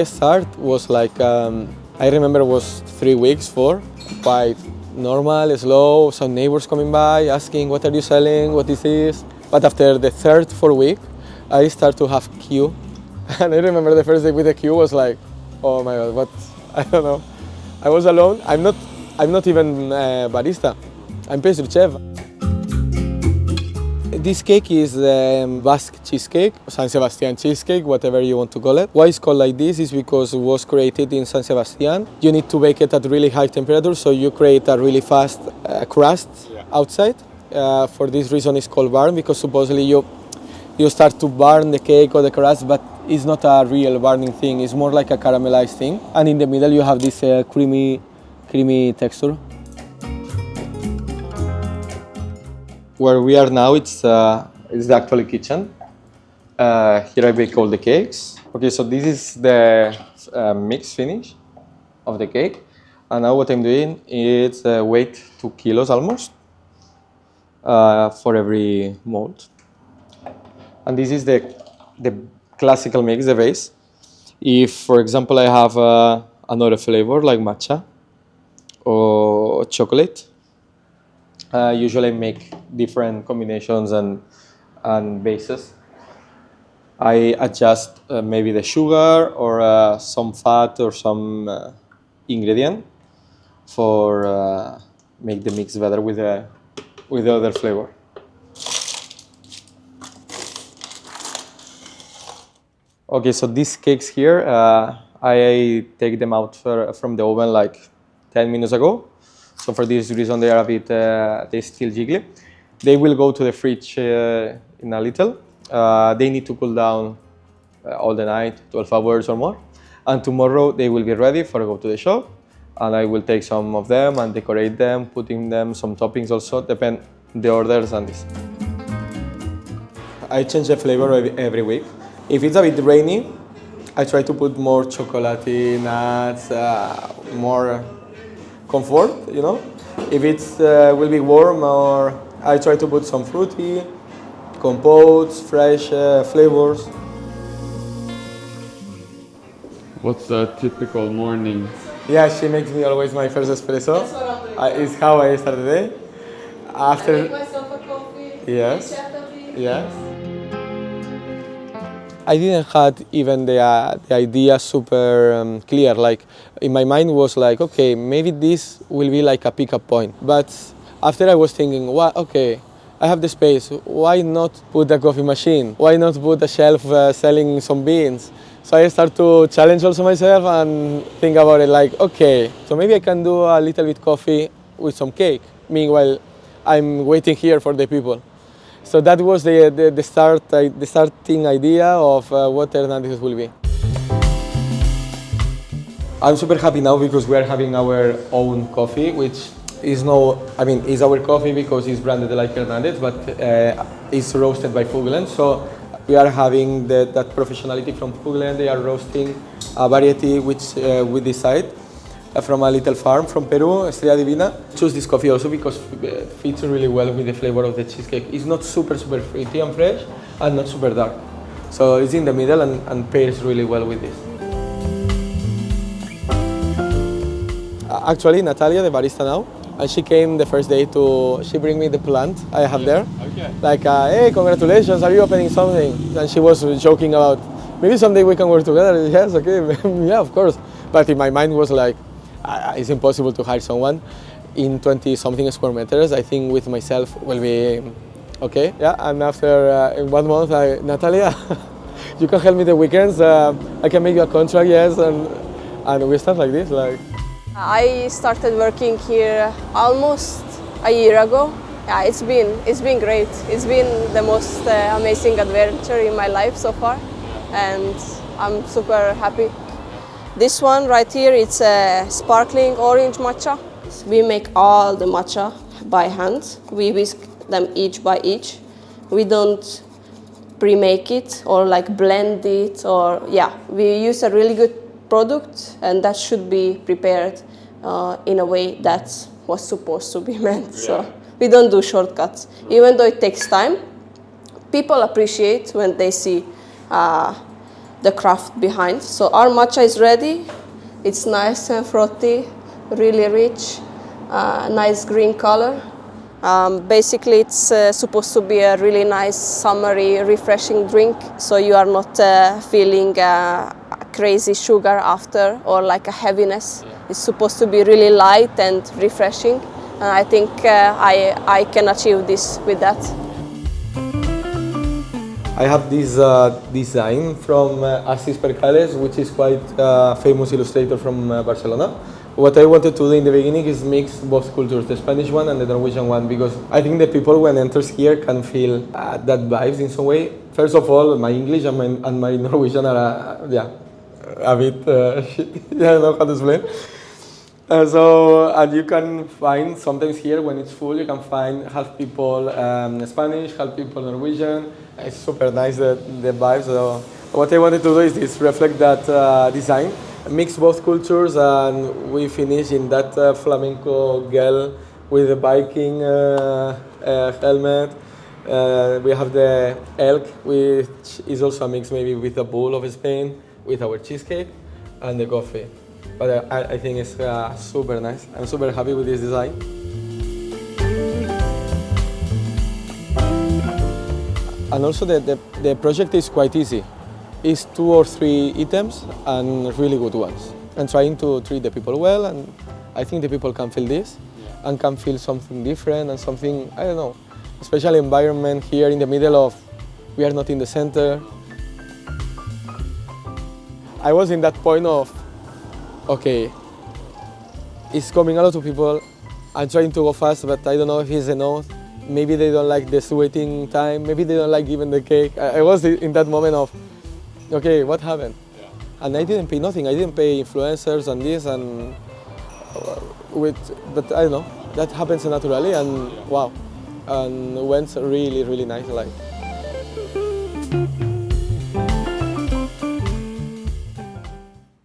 I start was like, I remember it was 3 weeks, 4, quite normal, slow, some neighbors coming by asking, what are you selling, what is this? But after the third, 4th week, I start to have queue. And I remember the first day with the queue was like, oh my God, what, I don't know. I was alone, I'm not even barista, I'm pastry chef. This cake is the Basque cheesecake, San Sebastian cheesecake, whatever you want to call it. Why it's called like this is because it was created in San Sebastian. You need to bake it at really high temperature, so you create a really fast crust outside. For this reason it's called burn, because supposedly you start to burn the cake or the crust, but it's not a real burning thing, it's more like a caramelized thing. And in the middle you have this creamy texture. Where we are now, it's the actual kitchen. Here I bake all the cakes. Okay, so this is the mix finish of the cake. And now what I'm doing is weight 2 kilos almost for every mold. And this is the classical mix, the base. If, for example, I have another flavor like matcha or chocolate, usually I make different combinations and bases. I adjust maybe the sugar or some fat or some ingredient for make the mix better with the other flavor. Okay, so these cakes here, I take them out from the oven like 10 minutes ago. So for this reason, they are a bit, they still jiggly. They will go to the fridge in a little. They need to cool down all the night, 12 hours or more. And tomorrow they will be ready for go to the shop. And I will take some of them and decorate them, putting them some toppings also, depend the orders and this. I change the flavor every week. If it's a bit rainy, I try to put more chocolatey nuts, more comfort, you know. If it's will be warm, or I try to put some fruity, compotes, fresh flavors. What's a typical morning? Yeah, she makes me always my first espresso. It's how I start the day. After. I make myself a coffee. Yes. Coffee. Yes. I didn't had even the idea super clear. Like in my mind was like, okay, maybe this will be like a pickup point. But after I was thinking, what? Okay, I have the space. Why not put a coffee machine? Why not put a shelf selling some beans? So I start to challenge also myself and think about it like, okay, so maybe I can do a little bit coffee with some cake. Meanwhile, I'm waiting here for the people. So that was the starting idea of what Hernandez will be. I'm super happy now because we are having our own coffee, which is is our coffee because it's branded like Hernandez, but it's roasted by Fuglen. So we are having that professionality from Fuglen. They are roasting a variety which we decide. From a little farm from Peru, Estrella Divina. Choose this coffee also because it fits really well with the flavor of the cheesecake. It's not super fruity and fresh, and not super dark. So it's in the middle and pairs really well with this. Actually, Natalia, the barista now, and she came the first day she bring me the plant I have there. Okay. Like, hey, congratulations, are you opening something? And she was joking about, maybe someday we can work together. Yes, okay, yeah, of course. But in my mind was like, it's impossible to hire someone in 20-something square meters. I think with myself will be okay. Yeah, and after in 1 month, Natalia, you can help me the weekends. I can make you a contract, yes, and we start like this. Like. I started working here almost a year ago. Yeah, it's been great. It's been the most amazing adventure in my life so far, and I'm super happy. This one right here, it's a sparkling orange matcha. We make all the matcha by hand. We whisk them each by each. We don't pre-make it or like blend it or, yeah. We use a really good product and that should be prepared in a way that was supposed to be meant. So we don't do shortcuts. Even though it takes time, people appreciate when they see the craft behind. So our matcha is ready. It's nice and frothy, really rich, nice green color. Basically, it's supposed to be a really nice, summery, refreshing drink. So you are not feeling crazy sugar after or like a heaviness. It's supposed to be really light and refreshing. And I think I can achieve this with that. I have this design from Assis Percales, which is quite a famous illustrator from Barcelona. What I wanted to do in the beginning is mix both cultures, the Spanish one and the Norwegian one, because I think the people when enters here can feel that vibes in some way. First of all, my English and my Norwegian are a bit shit. I don't know how to explain. And you can find sometimes here when it's full, you can find half people Spanish, half people Norwegian. It's super nice the vibes. So what I wanted to do is this, reflect that design, mix both cultures, and we finish in that flamenco girl with the Viking helmet. We have the elk, which is also a mix maybe with the bull of Spain, with our cheesecake, and the coffee. But I think it's super nice. I'm super happy with this design. And also the project is quite easy. It's 2 or 3 items and really good ones. And trying to treat the people well, and I think the people can feel this and can feel something different and something, I don't know, special environment here in the middle of, we are not in the center. I was in that point of, okay, it's coming a lot of people. I'm trying to go fast, but I don't know if it's enough. Maybe they don't like this waiting time. Maybe they don't like even the cake. I was in that moment of, okay, what happened? Yeah. And I didn't pay nothing. I didn't pay influencers and this and but I don't know. That happens naturally and wow, and went really, really nice. Like.